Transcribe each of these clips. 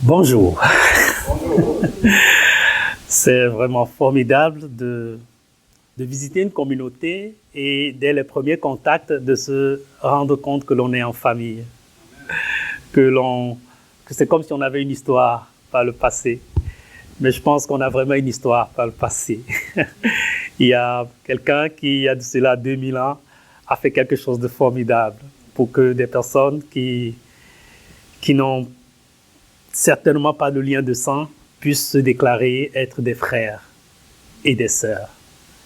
Bonjour. C'est vraiment formidable de visiter une communauté et dès les premiers contacts de se rendre compte que l'on est en famille, que c'est comme si on avait une histoire par le passé. Mais je pense qu'on a vraiment une histoire par le passé. Il y a quelqu'un qui, il y a de cela 2000 ans, a fait quelque chose de formidable pour que des personnes qui n'ont certainement pas de lien de sang puissent se déclarer être des frères et des sœurs.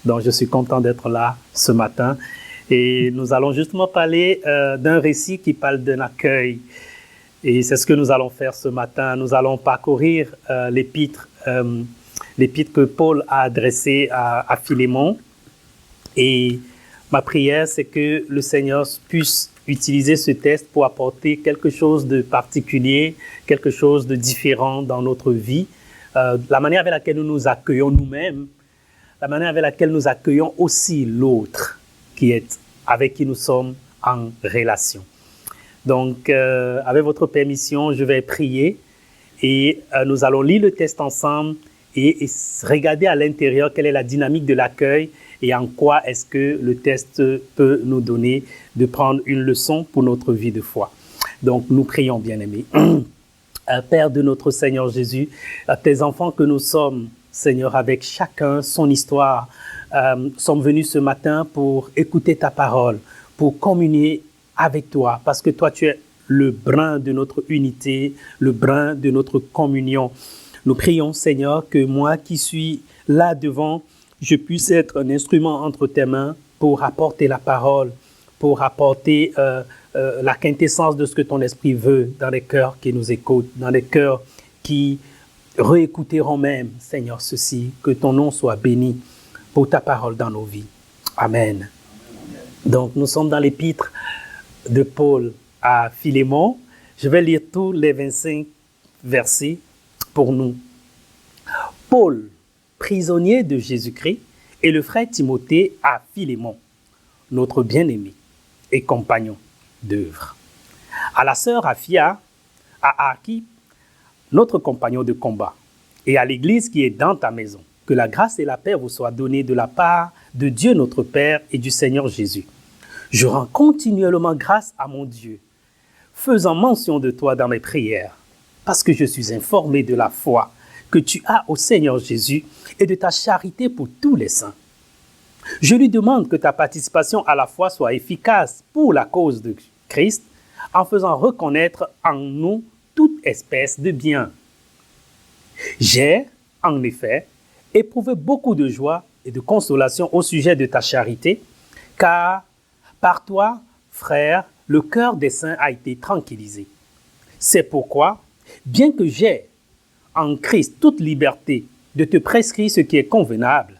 Donc je suis content d'être là ce matin et nous allons justement parler d'un récit qui parle d'un accueil. Et c'est ce que nous allons faire ce matin. Nous allons parcourir l'épître que Paul a adressée à Philémon. Et ma prière, c'est que le Seigneur puisse utiliser ce texte pour apporter quelque chose de particulier, quelque chose de différent dans notre vie. La manière avec laquelle nous nous accueillons nous-mêmes, la manière avec laquelle nous accueillons aussi l'autre avec qui nous sommes en relation. Donc, avec votre permission, je vais prier et nous allons lire le texte ensemble et regarder à l'intérieur quelle est la dynamique de l'accueil et en quoi est-ce que le texte peut nous donner de prendre une leçon pour notre vie de foi. Donc, nous prions, bien-aimés. Père de notre Seigneur Jésus, tes enfants que nous sommes, Seigneur, avec chacun son histoire, sommes venus ce matin pour écouter ta parole, pour communier avec toi, parce que toi, tu es le brin de notre unité, le brin de notre communion. Nous prions, Seigneur, que moi qui suis là devant, je puisse être un instrument entre tes mains pour apporter la parole, pour apporter la quintessence de ce que ton esprit veut dans les cœurs qui nous écoutent, dans les cœurs qui réécouteront même, Seigneur, ceci, que ton nom soit béni pour ta parole dans nos vies. Amen. Donc, nous sommes dans l'épître de Paul à Philémon. Je vais lire tous les 25 versets pour nous. Paul, prisonnier de Jésus-Christ, et le frère Timothée à Philémon, notre bien-aimé et compagnon d'œuvre. À la sœur Aphia, à Archippe, notre compagnon de combat, et à l'église qui est dans ta maison, que la grâce et la paix vous soient données de la part de Dieu notre Père et du Seigneur Jésus. Je rends continuellement grâce à mon Dieu, faisant mention de toi dans mes prières, parce que je suis informé de la foi que tu as au Seigneur Jésus et de ta charité pour tous les saints. Je lui demande que ta participation à la foi soit efficace pour la cause de Christ, en faisant reconnaître en nous toute espèce de bien. J'ai, en effet, éprouvé beaucoup de joie et de consolation au sujet de ta charité, car par toi, frère, le cœur des saints a été tranquillisé. C'est pourquoi, bien que j'ai en Christ toute liberté de te prescrire ce qui est convenable,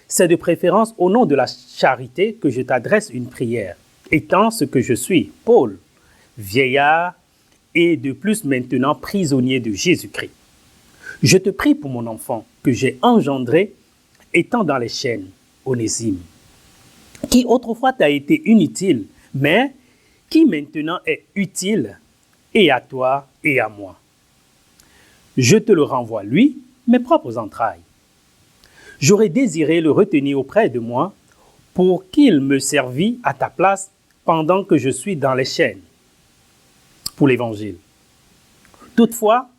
c'est de préférence au nom de la charité que je t'adresse une prière, étant ce que je suis, Paul, vieillard et de plus maintenant prisonnier de Jésus-Christ. Je te prie pour mon enfant que j'ai engendré étant dans les chaînes, Onésime, qui autrefois t'a été inutile, mais qui maintenant est utile et à toi et à moi. Je te le renvoie, lui, mes propres entrailles. J'aurais désiré le retenir auprès de moi pour qu'il me servît à ta place pendant que je suis dans les chaînes pour l'Évangile. Toutefois,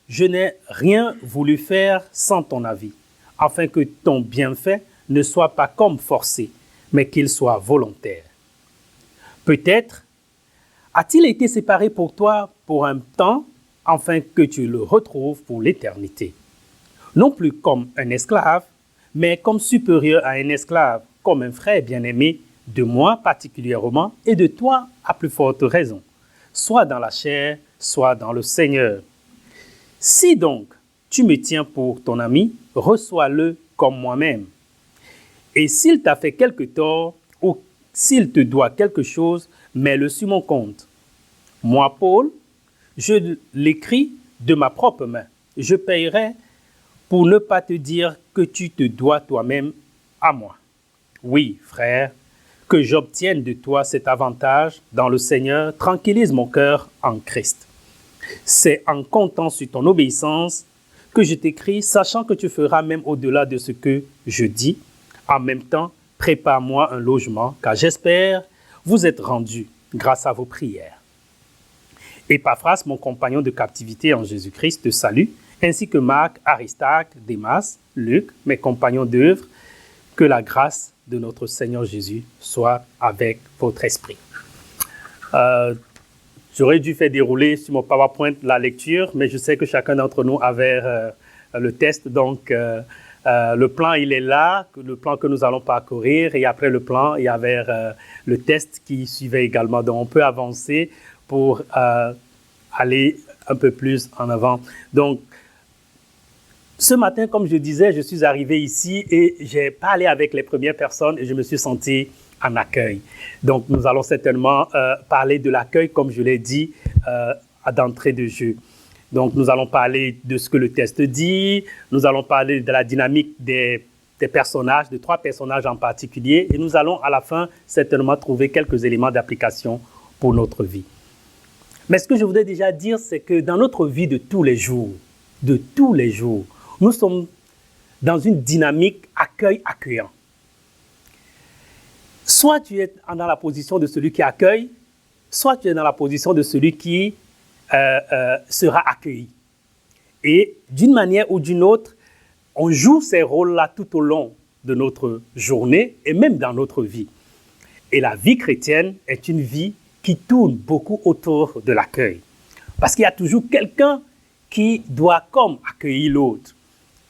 je n'ai rien voulu faire sans ton avis, afin que ton bienfait ne soit pas comme forcé, mais qu'il soit volontaire. Peut-être a-t-il été séparé pour toi pour un temps, afin que tu le retrouves pour l'éternité. Non plus comme un esclave, mais comme supérieur à un esclave, comme un frère bien-aimé, de moi particulièrement, et de toi à plus forte raison, soit dans la chair, soit dans le Seigneur. Si donc tu me tiens pour ton ami, reçois-le comme moi-même. Et s'il t'a fait quelque tort, ou s'il te doit quelque chose, mets-le sur mon compte. Moi, Paul, je l'écris de ma propre main. Je payerai pour ne pas te dire que tu te dois toi-même à moi. Oui, frère, que j'obtienne de toi cet avantage dans le Seigneur tranquillise mon cœur en Christ. C'est en comptant sur ton obéissance que je t'écris, sachant que tu feras même au-delà de ce que je dis. En même temps, prépare-moi un logement, car j'espère vous être rendu grâce à vos prières. Épaphras, mon compagnon de captivité en Jésus-Christ, te salue, ainsi que Marc, Aristarque, Démas, Luc, mes compagnons d'œuvre. Que la grâce de notre Seigneur Jésus soit avec votre esprit. J'aurais dû faire dérouler sur mon PowerPoint la lecture, mais je sais que chacun d'entre nous avait le test. Donc, le plan, il est là, le plan que nous allons parcourir. Et après le plan, il y avait le test qui suivait également. Donc, on peut avancer pour aller un peu plus en avant. Donc, ce matin, comme je disais, je suis arrivé ici et j'ai parlé avec les premières personnes et je me suis senti en accueil. Donc, nous allons certainement parler de l'accueil, comme je l'ai dit, d'entrée de jeu. Donc, nous allons parler de ce que le test dit, nous allons parler de la dynamique des personnages, de 3 personnages en particulier, et nous allons à la fin certainement trouver quelques éléments d'application pour notre vie. Mais ce que je voudrais déjà dire, c'est que dans notre vie de tous les jours, nous sommes dans une dynamique accueil-accueillant. Soit tu es dans la position de celui qui accueille, soit tu es dans la position de celui qui sera accueilli. Et d'une manière ou d'une autre, on joue ces rôles-là tout au long de notre journée et même dans notre vie. Et la vie chrétienne est une vie qui tourne beaucoup autour de l'accueil. Parce qu'il y a toujours quelqu'un qui doit comme accueillir l'autre.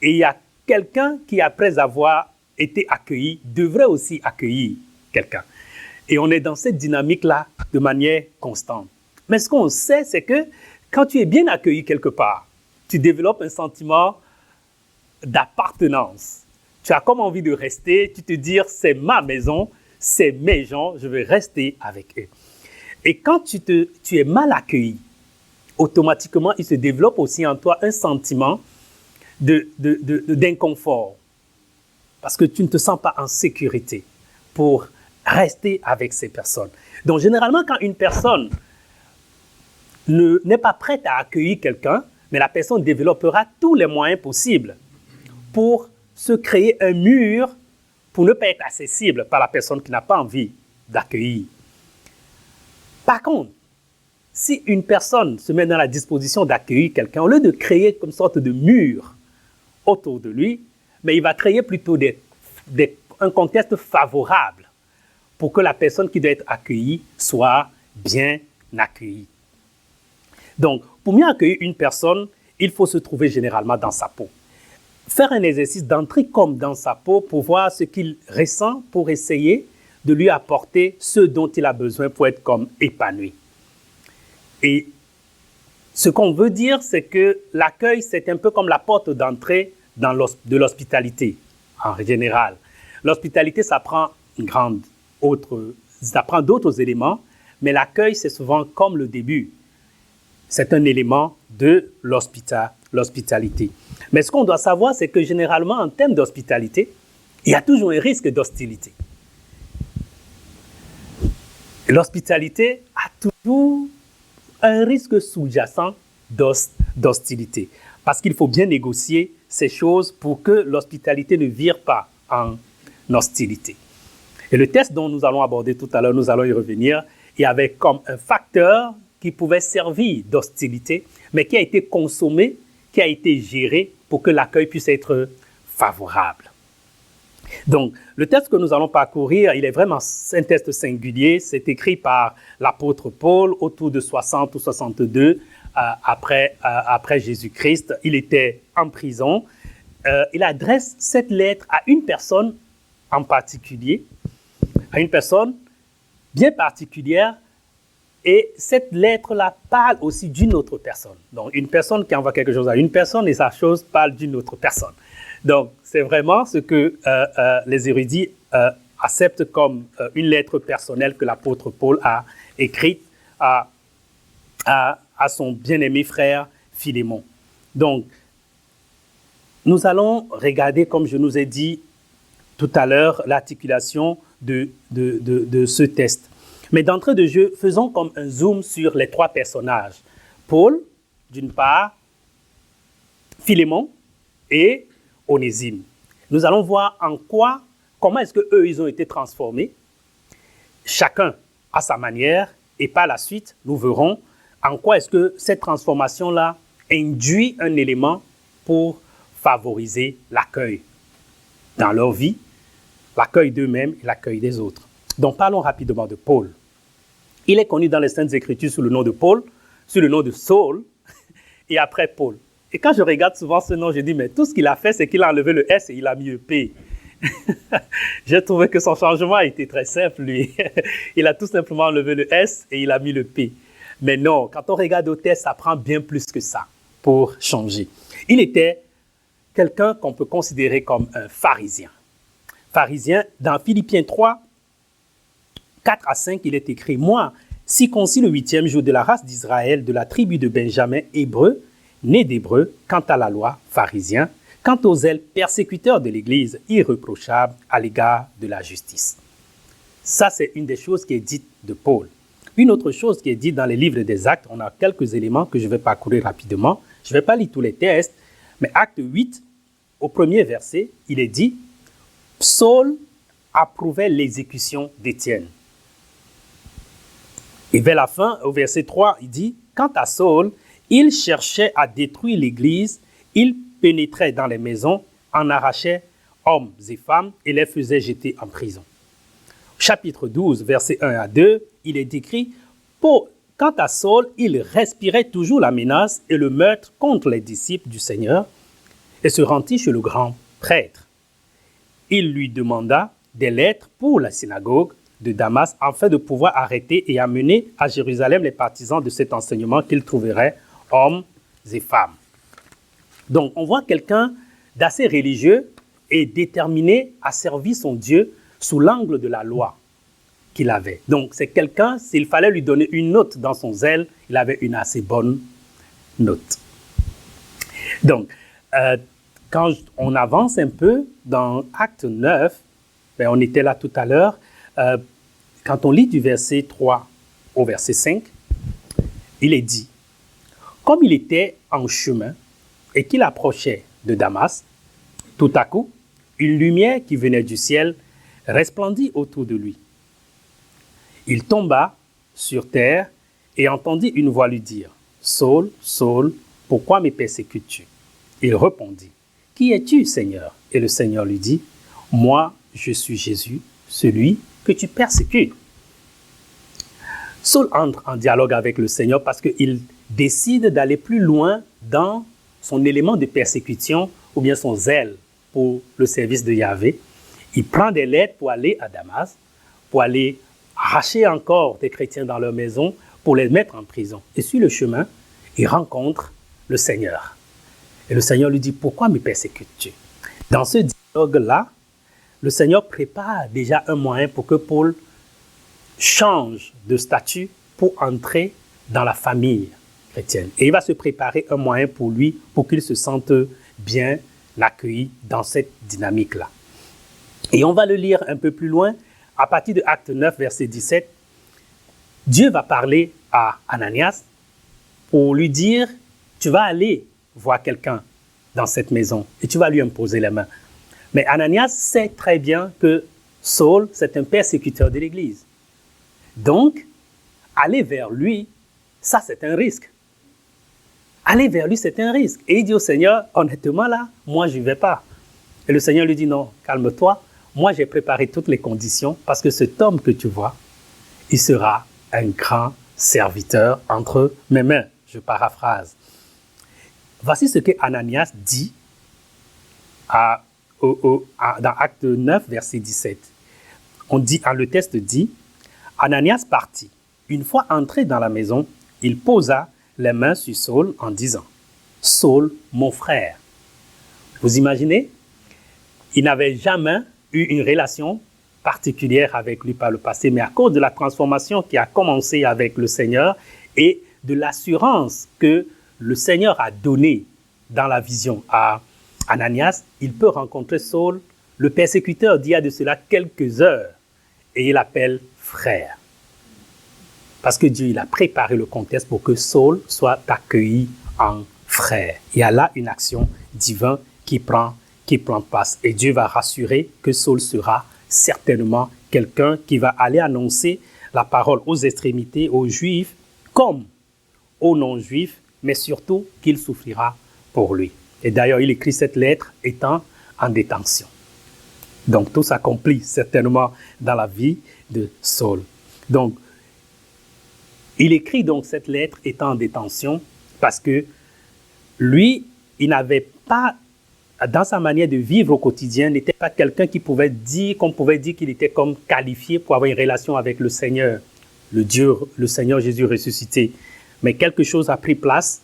Et il y a quelqu'un qui, après avoir été accueilli, devrait aussi accueillir quelqu'un. Et on est dans cette dynamique-là de manière constante. Mais ce qu'on sait, c'est que quand tu es bien accueilli quelque part, tu développes un sentiment d'appartenance. Tu as comme envie de rester, tu te dis, c'est ma maison, c'est mes gens, je vais rester avec eux. Et quand tu es mal accueilli, automatiquement, il se développe aussi en toi un sentiment d'inconfort. Parce que tu ne te sens pas en sécurité pour rester avec ces personnes. Donc, généralement, quand une personne n'est pas prête à accueillir quelqu'un, mais la personne développera tous les moyens possibles pour se créer un mur pour ne pas être accessible par la personne qui n'a pas envie d'accueillir. Par contre, si une personne se met dans la disposition d'accueillir quelqu'un, au lieu de créer comme une sorte de mur autour de lui, mais il va créer plutôt un contexte favorable pour que la personne qui doit être accueillie soit bien accueillie. Donc, pour mieux accueillir une personne, il faut se trouver généralement dans sa peau. Faire un exercice d'entrer comme dans sa peau pour voir ce qu'il ressent, pour essayer de lui apporter ce dont il a besoin pour être comme épanoui. Et ce qu'on veut dire, c'est que l'accueil, c'est un peu comme la porte d'entrée de l'hospitalité, en général. L'hospitalité, ça prend d'autres éléments, mais l'accueil, c'est souvent comme le début. C'est un élément de l'hospitalité. Mais ce qu'on doit savoir, c'est que généralement, en termes d'hospitalité, il y a toujours un risque d'hostilité. L'hospitalité a toujours un risque sous-jacent d'hostilité. Parce qu'il faut bien négocier ces choses pour que l'hospitalité ne vire pas en hostilité. Et le test dont nous allons aborder tout à l'heure, nous allons y revenir, il y avait comme un facteur qui pouvait servir d'hostilité, mais qui a été consommé, qui a été géré pour que l'accueil puisse être favorable. Donc, le test que nous allons parcourir, il est vraiment un test singulier. C'est écrit par l'apôtre Paul autour de 60 ou 62 après Jésus-Christ. Il était en prison. Il adresse cette lettre à une personne en particulier, à une personne bien particulière. Et cette lettre-là parle aussi d'une autre personne. Donc, une personne qui envoie quelque chose à une personne et sa chose parle d'une autre personne. Donc, c'est vraiment ce que les érudits acceptent comme une lettre personnelle que l'apôtre Paul a écrite à son bien-aimé frère Philémon. Donc, nous allons regarder, comme je nous ai dit tout à l'heure, l'articulation de ce test. Mais d'entrée de jeu, faisons comme un zoom sur les 3 personnages. Paul, d'une part, Philémon et Onésime. Nous allons voir comment est-ce qu'eux, ils ont été transformés, chacun à sa manière, et par la suite, nous verrons en quoi est-ce que cette transformation-là induit un élément pour favoriser l'accueil dans leur vie, l'accueil d'eux-mêmes et l'accueil des autres. Donc, parlons rapidement de Paul. Il est connu dans les Saintes Écritures sous le nom de Paul, sous le nom de Saul, et après Paul. Et quand je regarde souvent ce nom, je dis, mais tout ce qu'il a fait, c'est qu'il a enlevé le S et il a mis le P. J'ai trouvé que son changement a été très simple, lui. Il a tout simplement enlevé le S et il a mis le P. Mais non, quand on regarde au texte, ça prend bien plus que ça pour changer. Il était quelqu'un qu'on peut considérer comme un pharisien. Pharisien, dans Philippiens 3, 4 à 5, il est écrit « Moi, circoncis le 8e jour de la race d'Israël, de la tribu de Benjamin, hébreu, né d'hébreu, quant à la loi, pharisien, quant aux zèles persécuteurs de l'Église, irréprochable à l'égard de la justice. » Ça, c'est une des choses qui est dite de Paul. Une autre chose qui est dite dans les livres des Actes, on a quelques éléments que je vais parcourir rapidement. Je ne vais pas lire tous les textes, mais Acte 8, au premier verset, il est dit « Saul approuvait l'exécution d'Étienne. » Et vers la fin, au verset 3, il dit « Quant à Saul, il cherchait à détruire l'Église, il pénétrait dans les maisons, en arrachait hommes et femmes et les faisait jeter en prison. » Chapitre 12, versets 1 à 2, il est décrit « Quant à Saul, il respirait toujours la menace et le meurtre contre les disciples du Seigneur et se rendit chez le grand prêtre. Il lui demanda des lettres pour la synagogue de Damas afin de pouvoir arrêter et amener à Jérusalem les partisans de cet enseignement qu'il trouverait hommes et femmes. » Donc, on voit quelqu'un d'assez religieux et déterminé à servir son Dieu sous l'angle de la loi qu'il avait. Donc, c'est quelqu'un, s'il fallait lui donner une note dans son zèle, il avait une assez bonne note. Donc, quand on avance un peu dans Acte 9, ben on était là tout à l'heure, quand on lit du verset 3 au verset 5, il est dit « Comme il était en chemin et qu'il approchait de Damas, tout à coup, une lumière qui venait du ciel resplendit autour de lui. Il tomba sur terre et entendit une voix lui dire « Saul, Saul, pourquoi me persécutes-tu » Il répondit « Qui es-tu, Seigneur ?» Et le Seigneur lui dit « Moi, je suis Jésus, celui que tu persécutes. » Saul entre en dialogue avec le Seigneur parce qu'il décide d'aller plus loin dans son élément de persécution ou bien son zèle pour le service de Yahvé. Il prend des lettres pour aller à Damas, pour aller arracher encore des chrétiens dans leur maison, pour les mettre en prison. Et sur le chemin, il rencontre le Seigneur. Et le Seigneur lui dit, pourquoi me persécutes-tu? Dans ce dialogue-là, le Seigneur prépare déjà un moyen pour que Paul change de statut pour entrer dans la famille chrétienne. Et il va se préparer un moyen pour lui, pour qu'il se sente bien accueilli dans cette dynamique-là. Et on va le lire un peu plus loin, à partir de Acte 9, verset 17. Dieu va parler à Ananias pour lui dire, tu vas aller voir quelqu'un dans cette maison et tu vas lui imposer les mains. Mais Ananias sait très bien que Saul, c'est un persécuteur de l'Église. Donc, aller vers lui, ça c'est un risque. Aller vers lui, c'est un risque. Et il dit au Seigneur, honnêtement là, moi je ne vais pas. Et le Seigneur lui dit, non, calme-toi. Moi j'ai préparé toutes les conditions parce que cet homme que tu vois, il sera un grand serviteur entre mes mains. Je paraphrase. Voici ce que Ananias dit dans Acte 9, verset 17. Le texte dit, Ananias partit. Une fois entré dans la maison, il posa les mains sur Saul en disant, Saul, mon frère. Vous imaginez? Il n'avait jamais eu une relation particulière avec lui par le passé, mais à cause de la transformation qui a commencé avec le Seigneur et de l'assurance que le Seigneur a donnée dans la vision à Ananias, il peut rencontrer Saul, le persécuteur d'il y a de cela quelques heures, et il l'appelle frère. Parce que Dieu il a préparé le contexte pour que Saul soit accueilli en frères. Il y a là une action divine qui prend place. Et Dieu va rassurer que Saul sera certainement quelqu'un qui va aller annoncer la parole aux extrémités, aux Juifs, comme aux non-Juifs, mais surtout qu'il souffrira pour lui. Et d'ailleurs, il écrit cette lettre étant en détention. Donc, tout s'accomplit certainement dans la vie de Saul. Donc, il écrit donc cette lettre étant en détention parce que lui, il n'avait pas, dans sa manière de vivre au quotidien, n'était pas quelqu'un qu'on pouvait dire qu'il était comme qualifié pour avoir une relation avec le Seigneur, le Seigneur Jésus ressuscité. Mais quelque chose a pris place,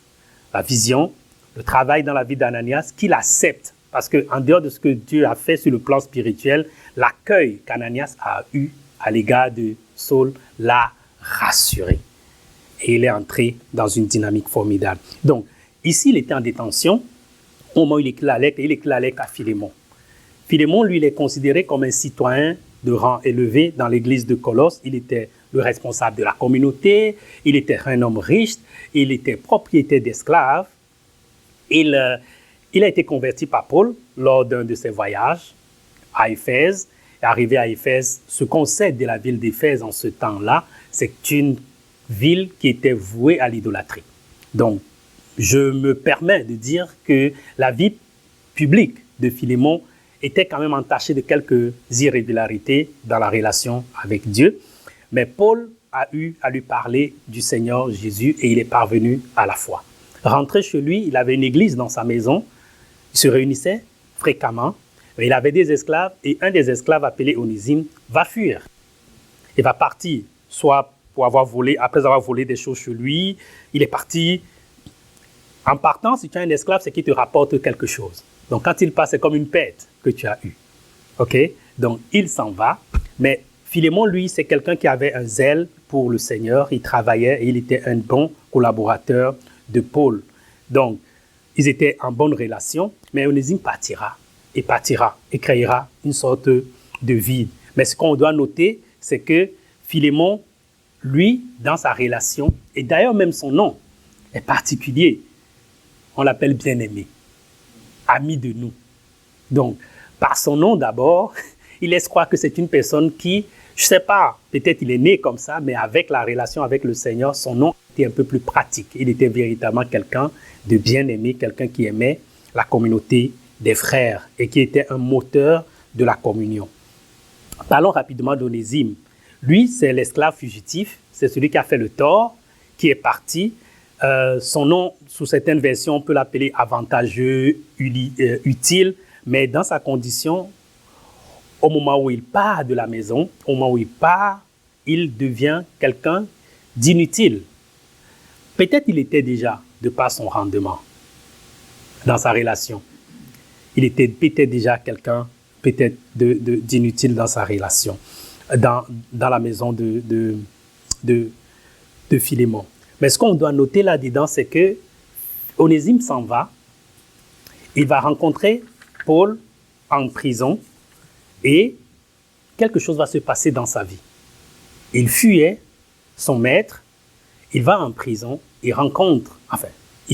la vision, le travail dans la vie d'Ananias, qu'il accepte. Parce qu'en dehors de ce que Dieu a fait sur le plan spirituel, l'accueil qu'Ananias a eu à l'égard de Saul l'a rassuré. Et il est entré dans une dynamique formidable. Donc, ici, il était en détention. Au moment où il écrit la lettre, et il écrit la lettre à Philémon. Philémon, lui, il est considéré comme un citoyen de rang élevé dans l'église de Colosse. Il était le responsable de la communauté, il était un homme riche, il était propriétaire d'esclaves. Il a été converti par Paul lors d'un de ses voyages à Éphèse. Arrivé à Éphèse, ce qu'on sait de la ville d'Éphèse en ce temps-là, c'est une ville qui était vouée à l'idolâtrie. Donc, je me permets de dire que la vie publique de Philémon était quand même entachée de quelques irrégularités dans la relation avec Dieu. Mais Paul a eu à lui parler du Seigneur Jésus et il est parvenu à la foi. Rentré chez lui, il avait une église dans sa maison. Il se réunissait fréquemment. Il avait des esclaves et un des esclaves appelé Onésime va fuir. Il va partir, soit après avoir volé des choses chez lui, il est parti. En partant, si tu as un esclave, c'est qu'il te rapporte quelque chose. Donc, quand il passe, c'est comme une pète que tu as eue. OK? Donc, il s'en va. Mais Philémon, lui, c'est quelqu'un qui avait un zèle pour le Seigneur. Il travaillait et il était un bon collaborateur de Paul. Donc, ils étaient en bonne relation. Mais Onésime partira et créera une sorte de vide. Mais ce qu'on doit noter, c'est que Philémon, lui, dans sa relation, et d'ailleurs même son nom est particulier, on l'appelle bien-aimé, ami de nous. Donc, par son nom d'abord, il laisse croire que c'est une personne qui, je ne sais pas, peut-être il est né comme ça, mais avec la relation avec le Seigneur, son nom était un peu plus pratique. Il était véritablement quelqu'un de bien-aimé, quelqu'un qui aimait la communauté des frères et qui était un moteur de la communion. Parlons rapidement d'Onésime. Lui, c'est l'esclave fugitif, c'est celui qui a fait le tort, qui est parti. Son nom, sous certaines versions, on peut l'appeler avantageux, utile, mais dans sa condition, au moment où il part de la maison, au moment où il part, il devient quelqu'un d'inutile. Peut-être il était déjà, de par son rendement, dans sa relation. Il était peut-être déjà quelqu'un peut-être d'inutile dans sa relation, dans la maison de Philémon. Mais ce qu'on doit noter là-dedans, c'est que Onésime s'en va, il va rencontrer Paul en prison et quelque chose va se passer dans sa vie. Il fuyait son maître, il va en prison, il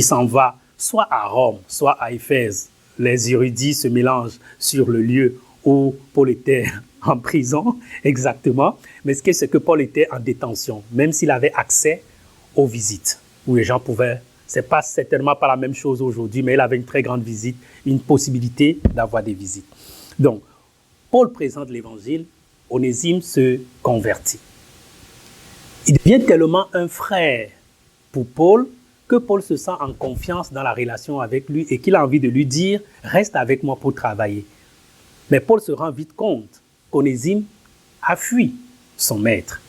s'en va soit à Rome, soit à Éphèse. Les érudits se mélangent sur le lieu où Paul était en prison, exactement. Mais ce qui est, c'est que Paul était en détention, même s'il avait accès aux visites, où les gens pouvaient, c'est pas certainement pas la même chose aujourd'hui, mais il avait une très grande visite, une possibilité d'avoir des visites. Donc, Paul présente l'évangile, Onésime se convertit. Il devient tellement un frère pour Paul que Paul se sent en confiance dans la relation avec lui et qu'il a envie de lui dire « Reste avec moi pour travailler ». Mais Paul se rend vite compte qu'Onésime a fui son maître.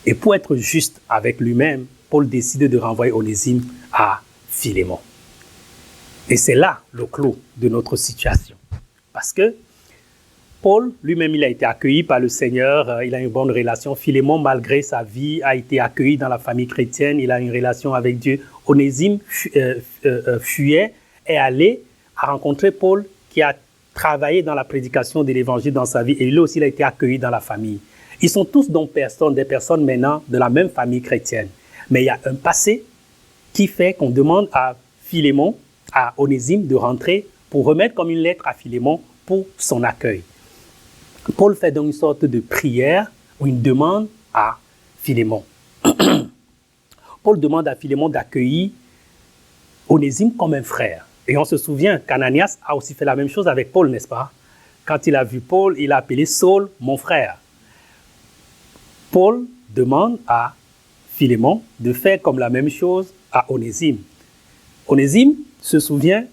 Et pour être juste avec lui-même, Paul décide de renvoyer Onésime à Philémon. Et c'est là le clou de notre situation. Parce que Paul, lui-même, il a été accueilli par le Seigneur, il a une bonne relation. Philémon, malgré sa vie, a été accueilli dans la famille chrétienne, il a une relation avec Dieu. Onésime fuyait, est allé à rencontrer Paul qui a travaillé dans la prédication de l'évangile dans sa vie et lui aussi, il a été accueilli dans la famille. Ils sont tous donc des personnes maintenant de la même famille chrétienne. Mais il y a un passé qui fait qu'on demande à à Onésime de rentrer pour remettre comme une lettre à Philémon pour son accueil. Paul fait donc une sorte de prière ou une demande à Philémon. Paul demande à Philémon d'accueillir Onésime comme un frère. Et on se souvient qu'Ananias a aussi fait la même chose avec Paul, n'est-ce pas? Quand il a vu Paul, il a appelé Saul mon frère. Paul demande à Philémon de faire comme la même chose à Onésime. Onésime se souvient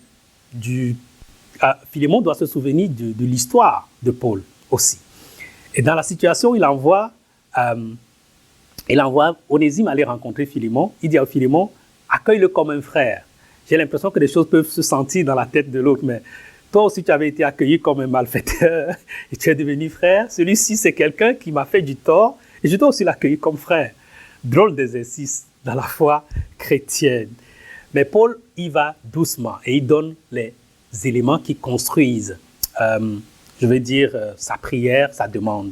Philémon doit se souvenir de l'histoire de Paul aussi. Et dans la situation, il envoie Onésime aller rencontrer Philémon. Il dit à Philémon, accueille-le comme un frère. J'ai l'impression que des choses peuvent se sentir dans la tête de l'autre, mais toi aussi tu avais été accueilli comme un malfaiteur et tu es devenu frère. Celui-ci, c'est quelqu'un qui m'a fait du tort et je dois aussi l'accueillir comme frère. Drôle d'exercice dans la foi chrétienne. Mais Paul y va doucement et il donne les éléments qui construisent, sa prière, sa demande.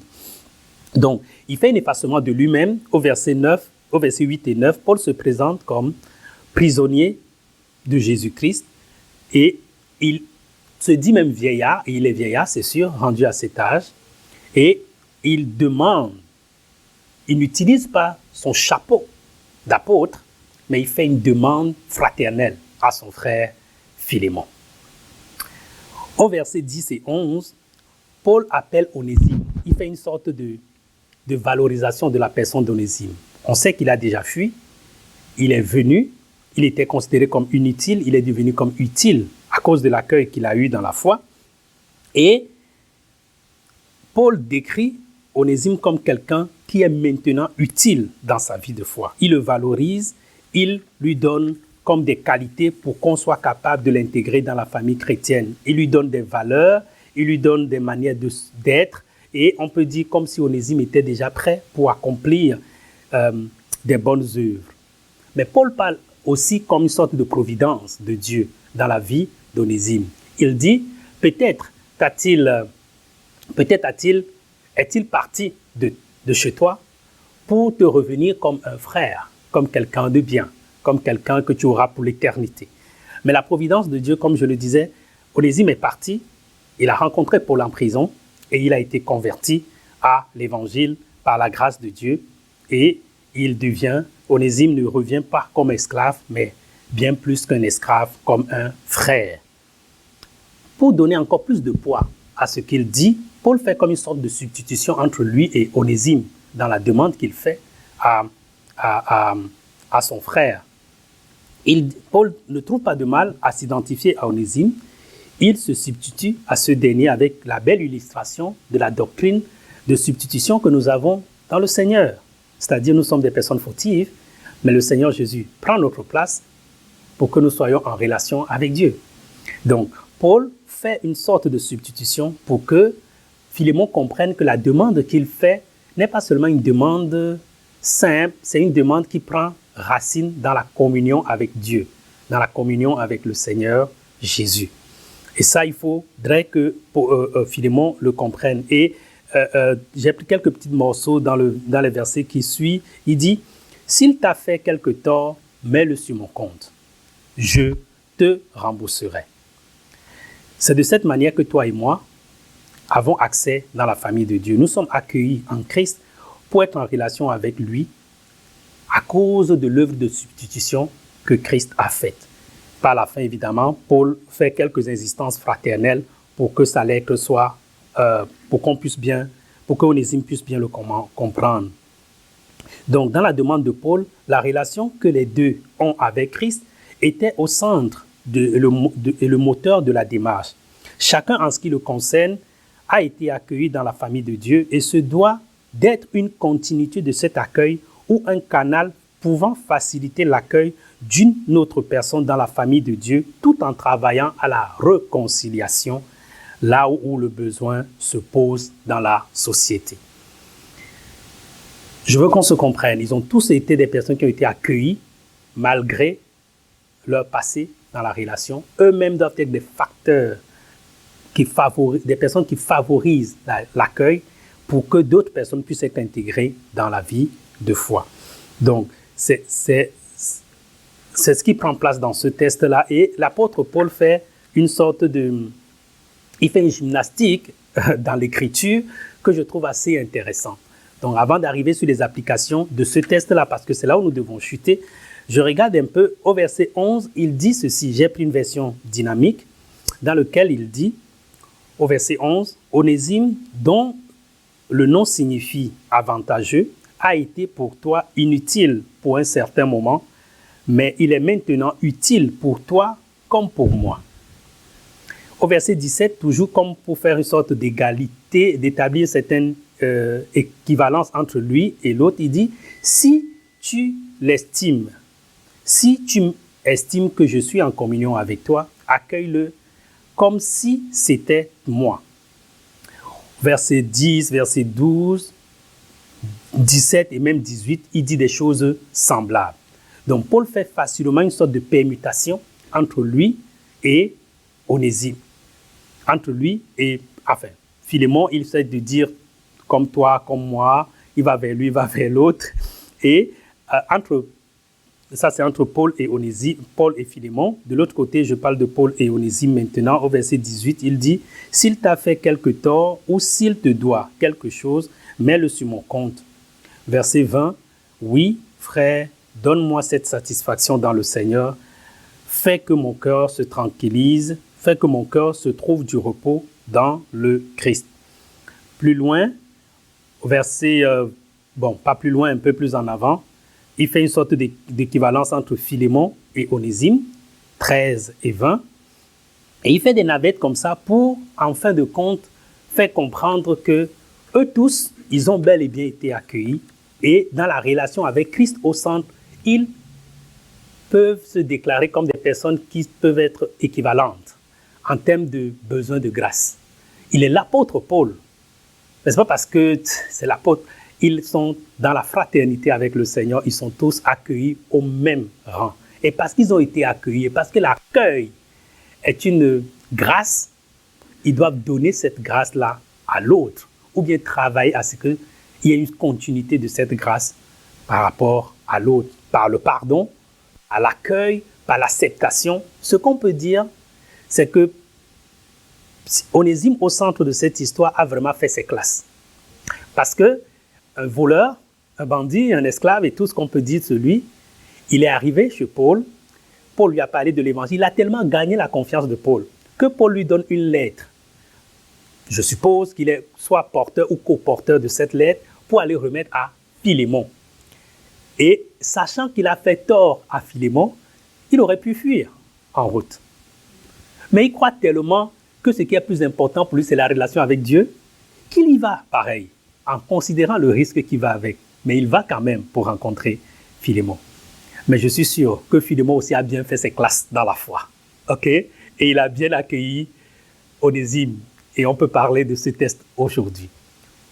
Donc, il fait un effacement de lui-même. Au verset 8 et 9, Paul se présente comme prisonnier de Jésus-Christ et il se dit même vieillard, et il est vieillard, c'est sûr, rendu à cet âge, et il demande, il n'utilise pas son chapeau d'apôtre, mais il fait une demande fraternelle à son frère Philémon. Au verset 10 et 11, Paul appelle Onésime. Il fait une sorte de valorisation de la personne d'Onésime. On sait qu'il a déjà fui, il est venu, il était considéré comme inutile, il est devenu comme utile à cause de l'accueil qu'il a eu dans la foi. Et Paul décrit Onésime comme quelqu'un qui est maintenant utile dans sa vie de foi. Il le valorise, il lui donne comme des qualités pour qu'on soit capable de l'intégrer dans la famille chrétienne. Il lui donne des valeurs, il lui donne des manières d'être, et on peut dire comme si Onésime était déjà prêt pour accomplir des bonnes œuvres. Mais Paul parle aussi comme une sorte de providence de Dieu dans la vie d'Onésime. Il dit, peut-être est-il parti de chez toi pour te revenir comme un frère, comme quelqu'un de bien, comme quelqu'un que tu auras pour l'éternité. Mais la providence de Dieu, comme je le disais, Onésime est parti, il a rencontré Paul en prison et il a été converti à l'évangile par la grâce de Dieu et Onésime ne revient pas comme esclave, mais bien plus qu'un esclave, comme un frère. Pour donner encore plus de poids à ce qu'il dit, Paul fait comme une sorte de substitution entre lui et Onésime dans la demande qu'il fait à son frère. Paul ne trouve pas de mal à s'identifier à Onésime. Il se substitue à ce dernier avec la belle illustration de la doctrine de substitution que nous avons dans le Seigneur. C'est-à-dire, nous sommes des personnes fautives, mais le Seigneur Jésus prend notre place pour que nous soyons en relation avec Dieu. Donc, Paul fait une sorte de substitution pour que Philémon comprenne que la demande qu'il fait n'est pas seulement une demande simple, c'est une demande qui prend racine dans la communion avec Dieu, dans la communion avec le Seigneur Jésus. Et ça, il faudrait que Philémon le comprenne. Et j'ai pris quelques petits morceaux dans les versets qui suivent. Il dit, « S'il t'a fait quelque tort, mets-le sur mon compte. Je te rembourserai. » C'est de cette manière que toi et moi avons accès dans la famille de Dieu. Nous sommes accueillis en Christ pour être en relation avec lui à cause de l'œuvre de substitution que Christ a faite. Par la fin, évidemment, Paul fait quelques insistances fraternelles pour que sa lettre soit, pour qu'Onésime puisse bien le comprendre. Donc, dans la demande de Paul, la relation que les deux ont avec Christ était au centre et le moteur de la démarche. Chacun, en ce qui le concerne, a été accueilli dans la famille de Dieu et se doit d'être une continuité de cet accueil ou un canal pouvant faciliter l'accueil d'une autre personne dans la famille de Dieu tout en travaillant à la réconciliation là où le besoin se pose dans la société. Je veux qu'on se comprenne. Ils ont tous été des personnes qui ont été accueillies malgré leur passé dans la relation. Eux-mêmes doivent être des facteurs, des personnes qui favorisent l'accueil pour que d'autres personnes puissent être intégrées dans la vie de foi. Donc, C'est ce qui prend place dans ce test-là. Et l'apôtre Paul fait une sorte de... Il fait une gymnastique dans l'écriture que je trouve assez intéressante. Donc, avant d'arriver sur les applications de ce test-là, parce que c'est là où nous devons chuter, je regarde un peu au verset 11, il dit ceci. J'ai pris une version dynamique dans laquelle il dit, au verset 11, « Onésime, dont le nom signifie avantageux, a été pour toi inutile pour un certain moment, mais il est maintenant utile pour toi comme pour moi. » Au verset 17, toujours comme pour faire une sorte d'égalité, d'établir certaines équivalence entre lui et l'autre, il dit, si tu l'estimes, si tu estimes que je suis en communion avec toi, accueille-le comme si c'était moi. Verset 10, verset 12, 17 et même 18, il dit des choses semblables. Donc Paul fait facilement une sorte de permutation entre lui et Onésime. Entre lui et, enfin, Philémon, il essaie de dire comme toi, comme moi, il va vers lui, il va vers l'autre. Et ça c'est entre Paul et Onésime, Paul et Philémon. De l'autre côté, je parle de Paul et Onésime maintenant. Au verset 18, il dit, « S'il t'a fait quelque tort ou s'il te doit quelque chose, mets-le sur mon compte. » Verset 20, « Oui, frère, donne-moi cette satisfaction dans le Seigneur. Fais que mon cœur se tranquillise, fais que mon cœur se trouve du repos dans le Christ. » Plus loin, verset, pas plus loin, un peu plus en avant, il fait une sorte d'équivalence entre Philémon et Onésime, 13 et 20. Et il fait des navettes comme ça pour, en fin de compte, faire comprendre que eux tous, ils ont bel et bien été accueillis. Et dans la relation avec Christ au centre, ils peuvent se déclarer comme des personnes qui peuvent être équivalentes en termes de besoin de grâce. Il est l'apôtre Paul. Mais ce n'est pas parce que c'est l'apôtre. Ils sont dans la fraternité avec le Seigneur. Ils sont tous accueillis au même rang. Et parce qu'ils ont été accueillis, et parce que l'accueil est une grâce, ils doivent donner cette grâce-là à l'autre. Ou bien travailler à ce qu'il y ait une continuité de cette grâce par rapport à l'autre. Par le pardon, à l'accueil, par l'acceptation. Ce qu'on peut dire, c'est que Onésime, au centre de cette histoire, a vraiment fait ses classes. Parce que un voleur, un bandit, un esclave et tout ce qu'on peut dire de lui, il est arrivé chez Paul. Paul lui a parlé de l'évangile. Il a tellement gagné la confiance de Paul que Paul lui donne une lettre. Je suppose qu'il est soit porteur ou coporteur de cette lettre pour aller remettre à Philémon. Et sachant qu'il a fait tort à Philémon, il aurait pu fuir en route. Mais il croit tellement que ce qui est plus important pour lui, c'est la relation avec Dieu, qu'il y va pareil, en considérant le risque qui va avec. Mais il va quand même pour rencontrer Philémon. Mais je suis sûr que Philémon aussi a bien fait ses classes dans la foi. OK? Et il a bien accueilli Onésime. Et on peut parler de ce test aujourd'hui.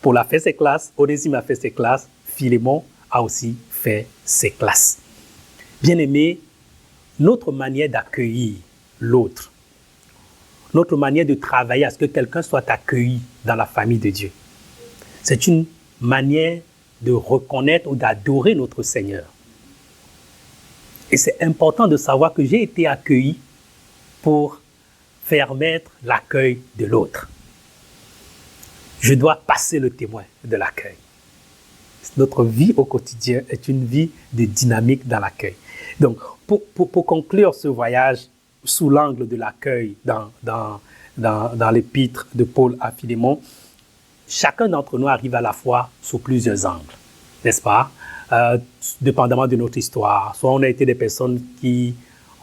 Paul a fait ses classes, Onésime a fait ses classes, Philémon a aussi fait ses classes. Bien-aimés, notre manière d'accueillir l'autre, notre manière de travailler à ce que quelqu'un soit accueilli dans la famille de Dieu, c'est une manière de reconnaître ou d'adorer notre Seigneur. Et c'est important de savoir que j'ai été accueilli pour permettre l'accueil de l'autre. Je dois passer le témoin de l'accueil. Notre vie au quotidien est une vie de dynamique dans l'accueil. Donc, pour conclure ce voyage sous l'angle de l'accueil dans l'épître de Paul à Philémon, chacun d'entre nous arrive à la fois sous plusieurs angles, n'est-ce pas? Dépendamment de notre histoire. Soit on a été des personnes qui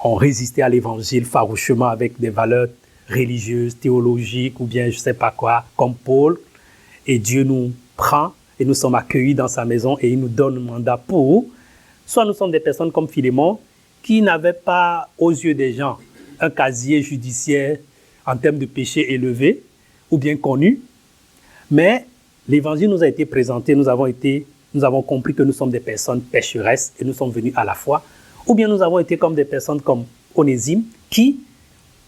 ont résisté à l'évangile farouchement avec des valeurs religieuses, théologiques ou bien je ne sais pas quoi, comme Paul. Et Dieu nous prend et nous sommes accueillis dans sa maison et il nous donne un mandat pour. Soit nous sommes des personnes comme Philémon qui n'avaient pas aux yeux des gens un casier judiciaire en termes de péché élevé ou bien connu. Mais l'évangile nous a été présenté, nous avons compris que nous sommes des personnes pécheresses et nous sommes venus à la foi. Ou bien nous avons été comme des personnes comme Onésime qui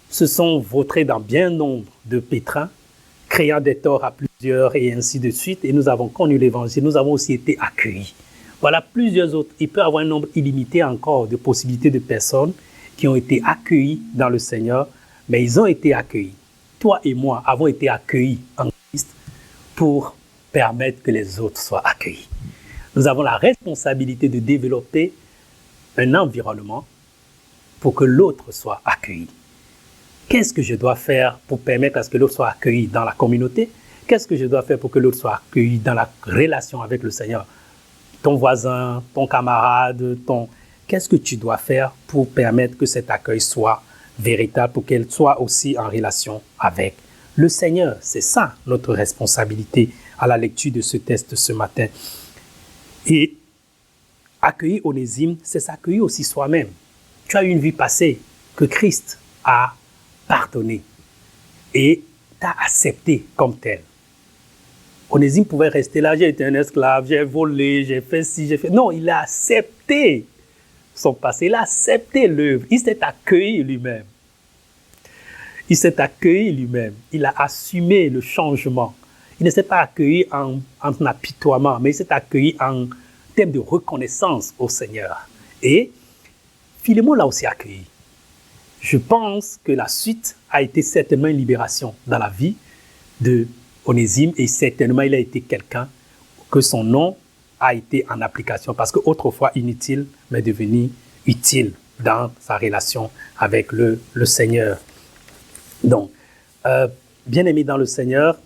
se sont vautrés dans bien nombre de pétrins, créant des torts à plusieurs et ainsi de suite. Et nous avons connu l'évangile, nous avons aussi été accueillis. Voilà plusieurs autres. Il peut y avoir un nombre illimité encore de possibilités de personnes qui ont été accueillies dans le Seigneur, mais ils ont été accueillis. Toi et moi avons été accueillis en Christ pour permettre que les autres soient accueillis. Nous avons la responsabilité de développer un environnement pour que l'autre soit accueilli. Qu'est-ce que je dois faire pour permettre à ce que l'autre soit accueilli dans la communauté? Qu'est-ce que je dois faire pour que l'autre soit accueilli dans la relation avec le Seigneur? Ton voisin, ton camarade, qu'est-ce que tu dois faire pour permettre que cet accueil soit véritable, pour qu'elle soit aussi en relation avec le Seigneur? C'est ça notre responsabilité à la lecture de ce texte ce matin. Et accueillir Onésime, c'est s'accueillir aussi soi-même. Tu as eu une vie passée que Christ a pardonnée et t'a accepté comme tel. Onésime pouvait rester là, j'ai été un esclave, j'ai volé, j'ai fait ci, j'ai fait... Non, il a accepté son passé, il a accepté l'œuvre, il s'est accueilli lui-même. Il s'est accueilli lui-même, il a assumé le changement. Il ne s'est pas accueilli en apitoiement, mais il s'est accueilli en termes de reconnaissance au Seigneur. Et Philémon l'a aussi accueilli. Je pense que la suite a été certainement une libération dans la vie de Onésime et certainement il a été quelqu'un que son nom a été en application parce qu'autrefois inutile, mais devenu utile dans sa relation avec le Seigneur. Donc, bien-aimé dans le Seigneur,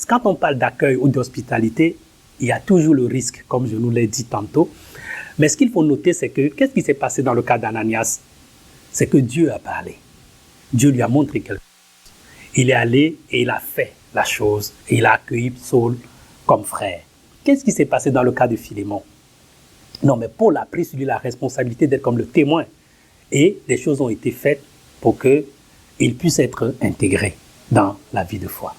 quand on parle d'accueil ou d'hospitalité, il y a toujours le risque, comme je nous l'ai dit tantôt. Mais ce qu'il faut noter, c'est que qu'est-ce qui s'est passé dans le cas d'Ananias? C'est que Dieu a parlé. Dieu lui a montré quelque chose. Il est allé et il a fait la chose. Et il a accueilli Saul comme frère. Qu'est-ce qui s'est passé dans le cas de Philémon? Non, mais Paul a pris sur lui la responsabilité d'être comme le témoin. Et des choses ont été faites pour qu'il puisse être intégré dans la vie de foi.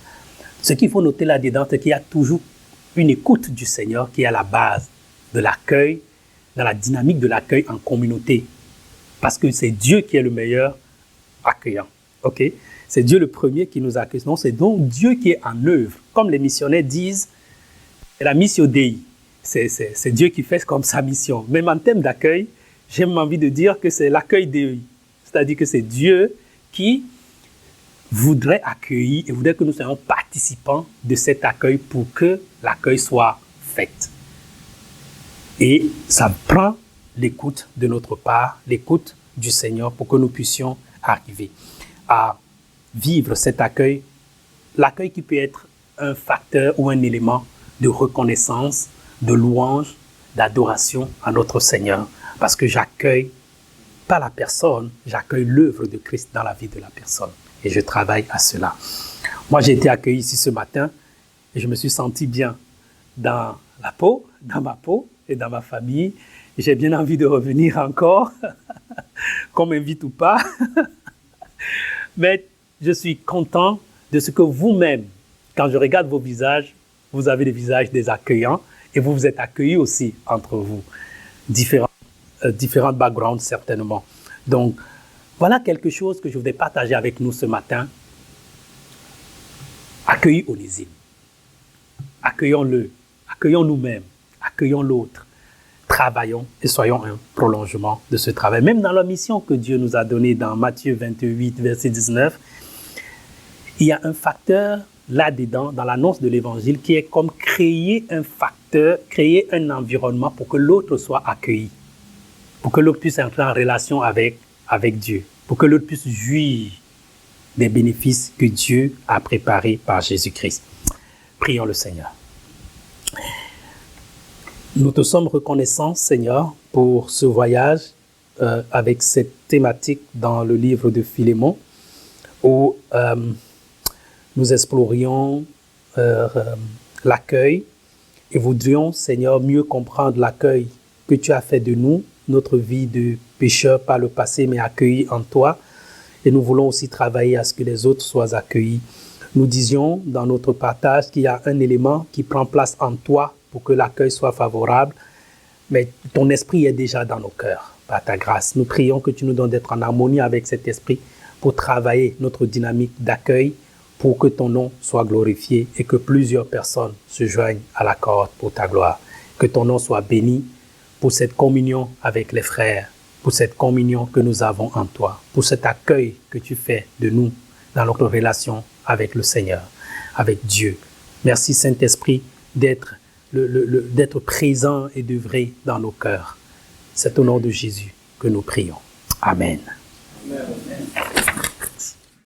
Ce qu'il faut noter là-dedans, c'est qu'il y a toujours une écoute du Seigneur qui est à la base de l'accueil, dans la dynamique de l'accueil en communauté. Parce que c'est Dieu qui est le meilleur accueillant. Ok? C'est Dieu le premier qui nous accueille. Non, c'est donc Dieu qui est en œuvre. Comme les missionnaires disent, c'est la missio Dei. C'est Dieu qui fait comme sa mission. Même en termes d'accueil, j'ai même envie de dire que c'est l'accueil Dei. C'est-à-dire que c'est Dieu qui voudrait accueillir et voudrait que nous soyons participants de cet accueil pour que l'accueil soit fait. Et ça prend l'écoute de notre part, l'écoute du Seigneur pour que nous puissions arriver à vivre cet accueil, l'accueil qui peut être un facteur ou un élément de reconnaissance, de louange, d'adoration à notre Seigneur. Parce que j'accueille pas la personne, j'accueille l'œuvre de Christ dans la vie de la personne. Et je travaille à cela. Moi, j'ai été accueilli ici ce matin et je me suis senti bien dans la peau, dans ma peau et dans ma famille. J'ai bien envie de revenir encore, qu'on m'invite ou pas. Mais je suis content de ce que vous-même, quand je regarde vos visages, vous avez des visages des accueillants et vous vous êtes accueillis aussi entre vous. Différents backgrounds certainement. Donc, voilà quelque chose que je voudrais partager avec nous ce matin. Accueillons Onésime. Accueillons-le. Accueillons nous-mêmes. Accueillons l'autre. Travaillons et soyons un prolongement de ce travail. Même dans la mission que Dieu nous a donnée dans Matthieu 28, verset 19, il y a un facteur là-dedans, dans l'annonce de l'Évangile, qui est comme créer un facteur, créer un environnement pour que l'autre soit accueilli. Pour que l'autre puisse entrer en relation avec Dieu. Pour que l'autre puisse jouir des bénéfices que Dieu a préparés par Jésus-Christ. Prions le Seigneur. Nous te sommes reconnaissants, Seigneur, pour ce voyage avec cette thématique dans le livre de Philémon, où nous explorions l'accueil et voudrions, Seigneur, mieux comprendre l'accueil que tu as fait de nous, notre vie de pécheur par le passé, mais accueillis en toi. Et nous voulons aussi travailler à ce que les autres soient accueillis. Nous disions dans notre partage qu'il y a un élément qui prend place en toi pour que l'accueil soit favorable, mais ton esprit est déjà dans nos cœurs, par ta grâce. Nous prions que tu nous donnes d'être en harmonie avec cet esprit pour travailler notre dynamique d'accueil, pour que ton nom soit glorifié et que plusieurs personnes se joignent à la corde pour ta gloire. Que ton nom soit béni pour cette communion avec les frères, pour cette communion que nous avons en toi, pour cet accueil que tu fais de nous dans notre relation avec le Seigneur, avec Dieu. Merci Saint-Esprit d'être présent et d'œuvrer dans nos cœurs. C'est au nom de Jésus que nous prions. Amen. Amen.